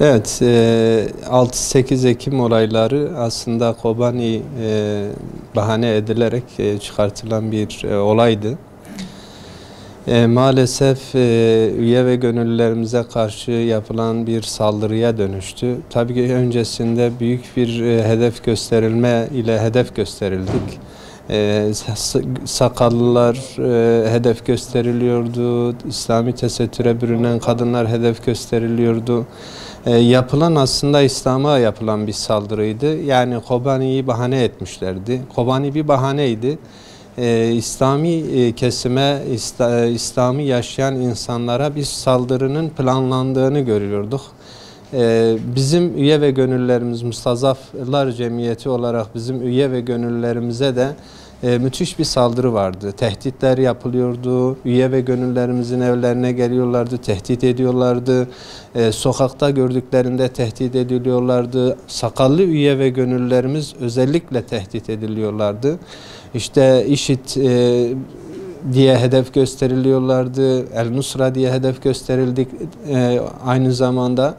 Evet, 6-8 Ekim olayları aslında Kobani bahane edilerek çıkartılan bir olaydı. Maalesef üye ve gönüllülerimize karşı yapılan bir saldırıya dönüştü. Tabii ki öncesinde büyük bir hedef gösterilme ile hedef gösterildik. Sakallılar hedef gösteriliyordu, İslami tesettüre bürünen kadınlar hedef gösteriliyordu. Yapılan aslında İslam'a yapılan bir saldırıydı. Yani Kobani'yi bahane etmişlerdi. Kobani bir bahaneydi. İslami kesime, İslam'ı yaşayan insanlara bir saldırının planlandığını görüyorduk. Bizim üye ve gönüllülerimiz, Mustazaflar Cemiyeti olarak bizim üye ve gönüllülerimize de müthiş bir saldırı vardı. Tehditler yapılıyordu. Üye ve gönüllülerimizin evlerine geliyorlardı, tehdit ediyorlardı. Sokakta gördüklerinde tehdit ediliyorlardı. Sakallı üye ve gönüllülerimiz özellikle tehdit ediliyorlardı. İşte IŞİD diye hedef gösteriliyorlardı. El-Nusra diye hedef gösterildik aynı zamanda.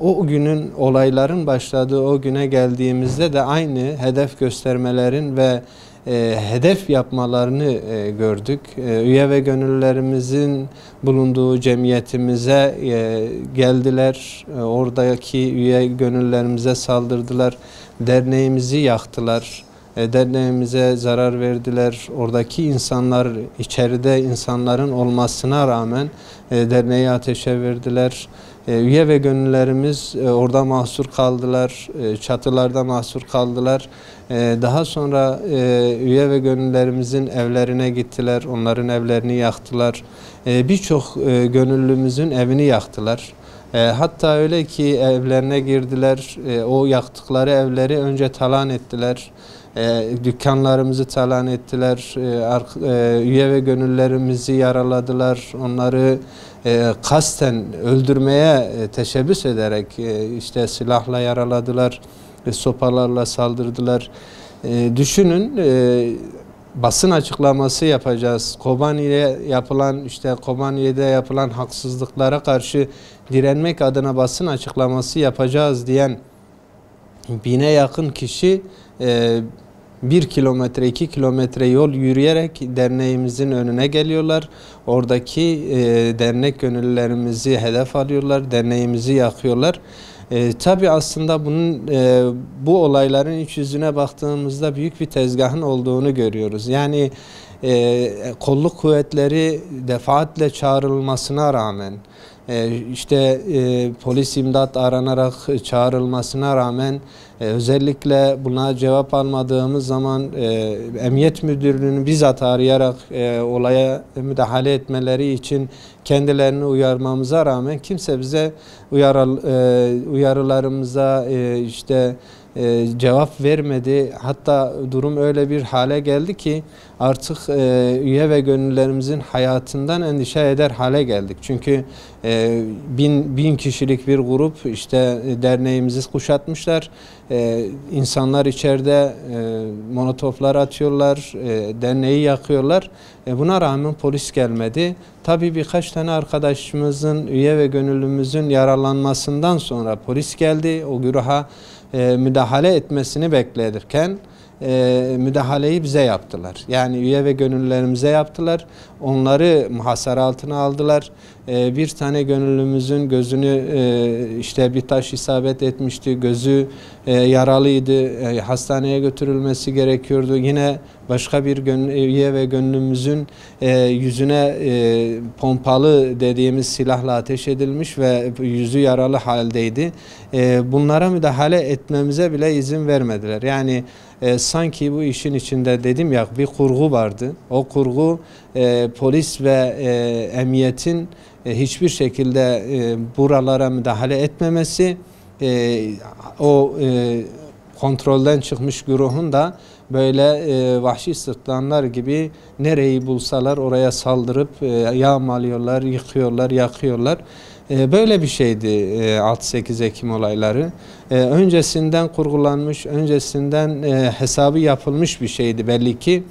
O günün, olayların başladığı o güne geldiğimizde de aynı hedef göstermelerin ve hedef yapmalarını gördük. Üye ve gönüllülerimizin bulunduğu cemiyetimize geldiler. Oradaki üye gönüllülerimize saldırdılar. Derneğimizi yaktılar. Derneğimize zarar verdiler. Oradaki insanlar, içeride insanların olmasına rağmen derneği ateşe verdiler. Üye ve gönüllülerimiz orada mahsur kaldılar, çatılarda mahsur kaldılar. Daha sonra üye ve gönüllülerimizin evlerine gittiler, onların evlerini yaktılar. Birçok gönüllümüzün evini yaktılar. Hatta öyle ki evlerine girdiler, o yaktıkları evleri önce talan ettiler. Dükkanlarımızı talan ettiler, üye ve gönüllülerimizi yaraladılar, onları kasten öldürmeye teşebbüs ederek işte silahla yaraladılar, sopalarla saldırdılar. Düşünün, basın açıklaması yapacağız. Kobani'de yapılan haksızlıklara karşı direnmek adına basın açıklaması yapacağız diyen 1000'e yakın kişi 1 kilometre, 2 kilometre yol yürüyerek derneğimizin önüne geliyorlar. Oradaki dernek gönüllülerimizi hedef alıyorlar, derneğimizi yakıyorlar. Tabii aslında bu olayların iç yüzüne baktığımızda büyük bir tezgahın olduğunu görüyoruz. Yani kolluk kuvvetleri defaatle çağrılmasına rağmen, polis imdat aranarak çağrılmasına rağmen özellikle buna cevap almadığımız zaman Emniyet Müdürlüğü'nü bizzat arayarak olaya müdahale etmeleri için kendilerini uyarmamıza rağmen kimse bize uyarılarımıza cevap vermedi. Hatta durum öyle bir hale geldi ki artık üye ve gönüllülerimizin hayatından endişe eder hale geldik. Çünkü bin kişilik bir grup derneğimizi kuşatmışlar. İnsanlar içeride molotoflar atıyorlar, derneği yakıyorlar. Buna rağmen polis gelmedi. Tabii birkaç tane arkadaşımızın, üye ve gönüllümüzün yaralanmasından sonra polis geldi. O güruha müdahale etmesini beklerken müdahaleyi bize yaptılar. Yani üye ve gönüllülerimize yaptılar. Onları muhasara altına aldılar. Bir tane gönüllümüzün gözünü bir taş isabet etmişti. Gözü yaralıydı. Hastaneye götürülmesi gerekiyordu. Yine başka bir üye ve gönüllümüzün yüzüne pompalı dediğimiz silahla ateş edilmiş ve yüzü yaralı haldeydi. Bunlara müdahale etmemize bile izin vermediler. Yani sanki bu işin içinde dedim ya bir kurgu vardı. O kurgu polis ve emniyetin hiçbir şekilde buralara müdahale etmemesi, kontrolden çıkmış güruhun da böyle vahşi sırtlanlar gibi nereyi bulsalar oraya saldırıp yağmalıyorlar, yıkıyorlar, yakıyorlar. Böyle bir şeydi 6-8 Ekim olayları. Öncesinden kurgulanmış, öncesinden hesabı yapılmış bir şeydi belli ki.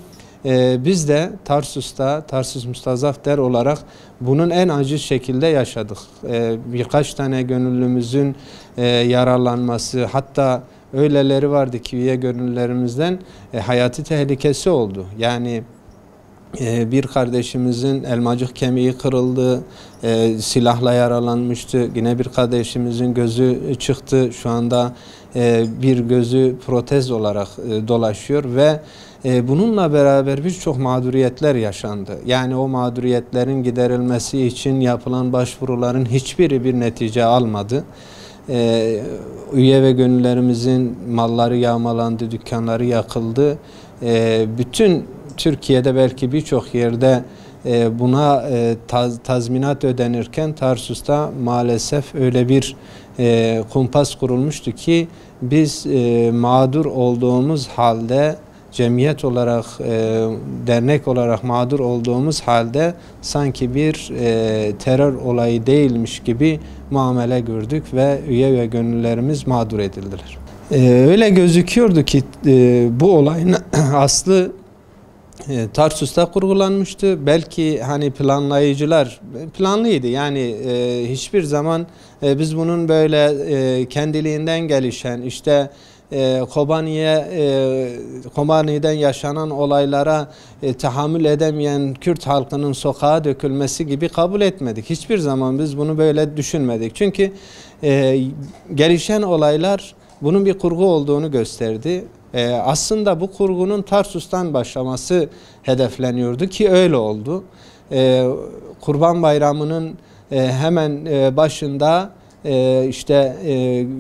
Biz de Tarsus'ta, Tarsus Mustazaf Der olarak bunun en acı şekilde yaşadık. Birkaç tane gönüllümüzün yaralanması, hatta öyleleri vardı ki üye gönüllülerimizden hayati tehlikesi oldu. Yani bir kardeşimizin elmacık kemiği kırıldı, silahla yaralanmıştı. Yine bir kardeşimizin gözü çıktı. Şu anda bir gözü protez olarak dolaşıyor ve bununla beraber birçok mağduriyetler yaşandı. Yani o mağduriyetlerin giderilmesi için yapılan başvuruların hiçbiri bir netice almadı. Üye ve gönüllerimizin malları yağmalandı, dükkanları yakıldı. Bütün Türkiye'de belki birçok yerde buna tazminat ödenirken Tarsus'ta maalesef öyle bir kumpas kurulmuştu ki biz mağdur olduğumuz halde, cemiyet olarak, dernek olarak mağdur olduğumuz halde sanki bir terör olayı değilmiş gibi muamele gördük ve üye ve gönüllerimiz mağdur edildiler. Öyle gözüküyordu ki bu olayın aslı Tarsus'ta kurgulanmıştı. Belki hani planlayıcılar planlıydı. Yani hiçbir zaman biz bunun böyle kendiliğinden gelişen işte Kobani'den yaşanan olaylara tahammül edemeyen Kürt halkının sokağa dökülmesi gibi kabul etmedik. Hiçbir zaman biz bunu böyle düşünmedik. Çünkü gelişen olaylar bunun bir kurgu olduğunu gösterdi. Aslında bu kurgunun Tarsus'tan başlaması hedefleniyordu ki öyle oldu. Kurban Bayramı'nın hemen başında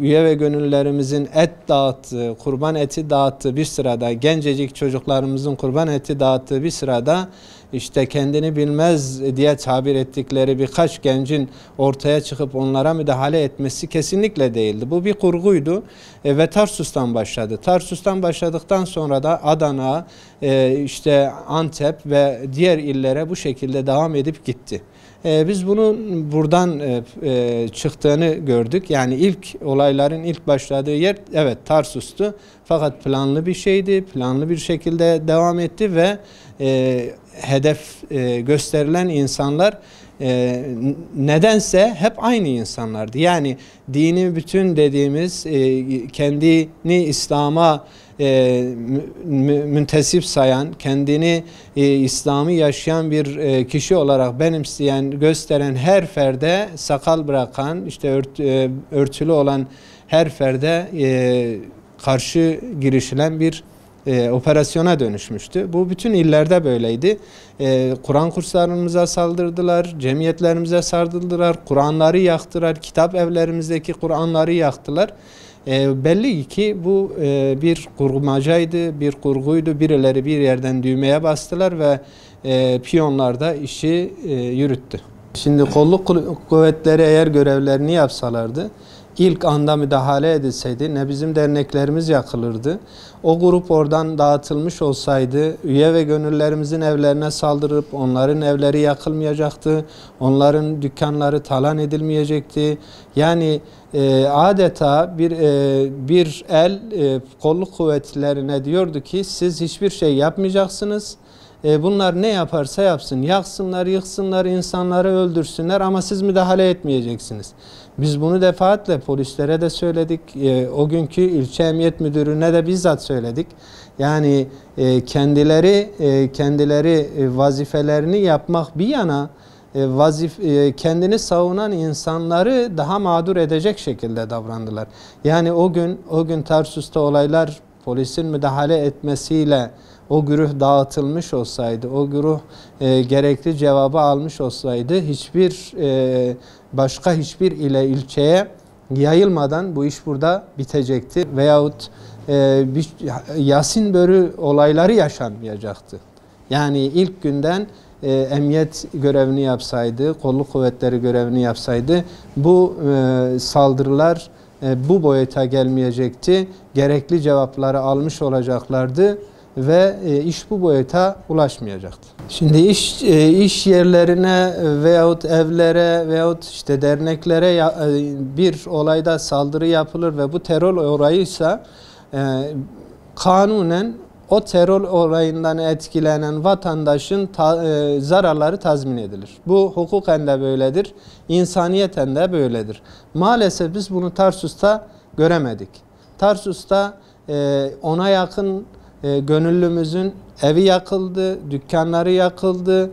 üye ve gönüllerimizin et dağıttığı, kurban eti dağıttığı bir sırada, gencecik çocuklarımızın kurban eti dağıttığı bir sırada işte kendini bilmez diye tabir ettikleri birkaç gencin ortaya çıkıp onlara müdahale etmesi kesinlikle değildi. Bu bir kurguydu ve Tarsus'tan başladı. Tarsus'tan başladıktan sonra da Adana, Antep ve diğer illere bu şekilde devam edip gitti. Biz bunun buradan çıktığını gördük. Yani ilk olayların ilk başladığı yer evet Tarsus'tu. Fakat planlı bir şeydi. Planlı bir şekilde devam etti ve hedef gösterilen insanlar nedense hep aynı insanlardı. Yani dini bütün dediğimiz kendini İslam'a müntesip sayan, kendini İslam'ı yaşayan bir kişi olarak benimseyen, gösteren her ferde, sakal bırakan, örtülü olan her ferde karşı girişilen bir operasyona dönüşmüştü. Bu bütün illerde böyleydi. Kur'an kurslarımıza saldırdılar, cemiyetlerimize saldırdılar, Kur'anları yaktılar, kitap evlerimizdeki Kur'anları yaktılar. Belli ki bu bir kurmacaydı, bir kurguydu. Birileri bir yerden düğmeye bastılar ve piyonlar da işi yürüttü. Şimdi kolluk kuvvetleri eğer görevlerini yapsalardı, ilk anda müdahale edilseydi ne bizim derneklerimiz yakılırdı. O grup oradan dağıtılmış olsaydı üye ve gönüllerimizin evlerine saldırıp onların evleri yakılmayacaktı. Onların dükkanları talan edilmeyecekti. Yani adeta bir el kolluk kuvvetlerine diyordu ki siz hiçbir şey yapmayacaksınız. Bunlar ne yaparsa yapsın, yaksınlar, yıksınlar, insanları öldürsünler ama siz müdahale etmeyeceksiniz. Biz bunu defaatle polislere de söyledik, o günkü ilçe emniyet müdürüne de bizzat söyledik. Yani kendileri vazifelerini yapmak bir yana kendini savunan insanları daha mağdur edecek şekilde davrandılar. Yani o gün Tarsus'ta olaylar polisin müdahale etmesiyle o güruh dağıtılmış olsaydı, o güruh gerekli cevabı almış olsaydı başka hiçbir ilçeye yayılmadan bu iş burada bitecekti. Veyahut Yasin Börü olayları yaşanmayacaktı. Yani ilk günden emniyet görevini yapsaydı, kolluk kuvvetleri görevini yapsaydı bu saldırılar bu boyuta gelmeyecekti. Gerekli cevapları almış olacaklardı ve iş bu boyuta ulaşmayacaktı. Şimdi iş yerlerine veyahut evlere veyahut derneklere bir olayda saldırı yapılır ve bu terör olayıysa kanunen o terör olayından etkilenen vatandaşın zararları tazmin edilir. Bu hukuken de böyledir, insaniyeten de böyledir. Maalesef biz bunu Tarsus'ta göremedik. Tarsus'ta ona yakın gönüllümüzün evi yakıldı, dükkanları yakıldı,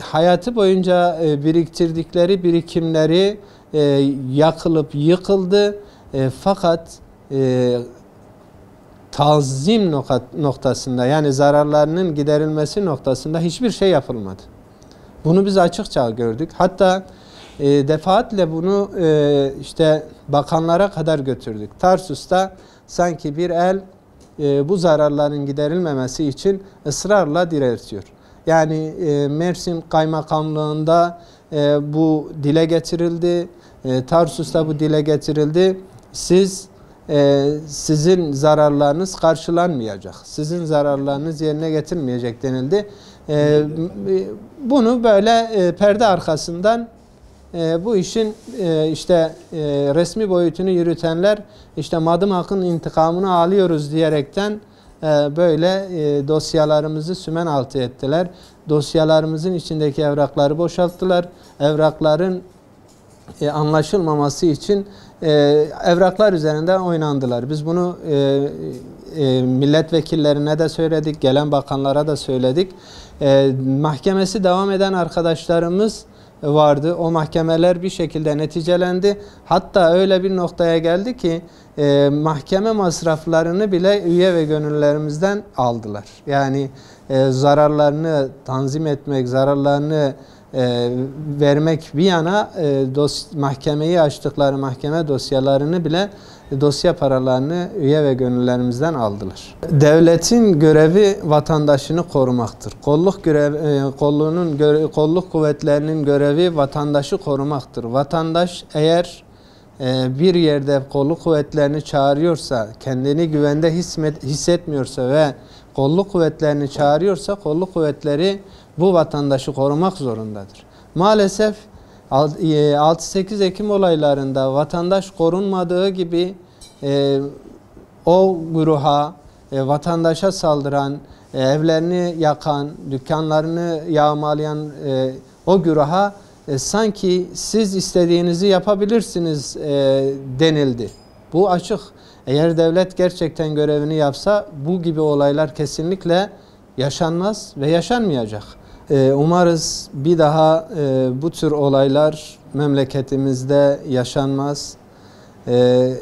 hayatı boyunca biriktirdikleri birikimleri yakılıp yıkıldı. Fakat tazim noktasında, yani zararlarının giderilmesi noktasında hiçbir şey yapılmadı. Bunu biz açıkça gördük. Hatta defaatle bunu işte bakanlara kadar götürdük. Tarsus'ta sanki bir el bu zararların giderilmemesi için ısrarla direttiyor. Yani Mersin Kaymakamlığı'nda bu dile getirildi. Tarsus'ta bu dile getirildi. Sizin zararlarınız karşılanmayacak. Sizin zararlarınız yerine getirilmeyecek denildi. Bunu böyle perde arkasından bu işin işte resmi boyutunu yürütenler işte Madımak'ın intikamını alıyoruz diyerekten böyle dosyalarımızı sümen altı ettiler. Dosyalarımızın içindeki evrakları boşalttılar. Evrakların anlaşılmaması için evraklar üzerinde oynandılar. Biz bunu milletvekillerine de söyledik, gelen bakanlara da söyledik. Mahkemesi devam eden arkadaşlarımız vardı. O mahkemeler bir şekilde neticelendi. Hatta öyle bir noktaya geldi ki mahkeme masraflarını bile üye ve gönüllülerimizden aldılar. Yani zararlarını tanzim etmek, zararlarını vermek bir yana mahkemeyi açtıkları mahkeme dosyalarını bile, dosya paralarını üye ve gönüllülerimizden aldılar. Devletin görevi vatandaşını korumaktır. Kolluk kuvvetlerinin görevi vatandaşı korumaktır. Vatandaş eğer bir yerde kolluk kuvvetlerini çağırıyorsa, kendini güvende hissetmiyorsa ve kolluk kuvvetlerini çağırıyorsa, kolluk kuvvetleri bu vatandaşı korumak zorundadır. Maalesef 6-8 Ekim olaylarında vatandaş korunmadığı gibi o güruha, vatandaşa saldıran, evlerini yakan, dükkanlarını yağmalayan o güruha sanki siz istediğinizi yapabilirsiniz denildi. Bu açık. Eğer devlet gerçekten görevini yapsa bu gibi olaylar kesinlikle yaşanmaz ve yaşanmayacak. Umarız bir daha bu tür olaylar memleketimizde yaşanmaz.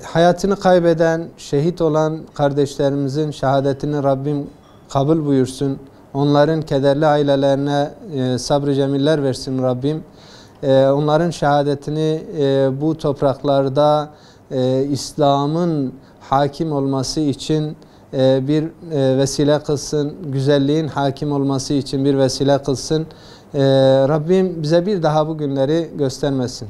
Hayatını kaybeden, şehit olan kardeşlerimizin şehadetini Rabbim kabul buyursun. Onların kederli ailelerine sabrı cemiller versin Rabbim. Onların şehadetini bu topraklarda İslam'ın hakim olması için bir vesile kılsın, güzelliğin hakim olması için bir vesile kılsın. Rabbim bize bir daha bu günleri göstermesin.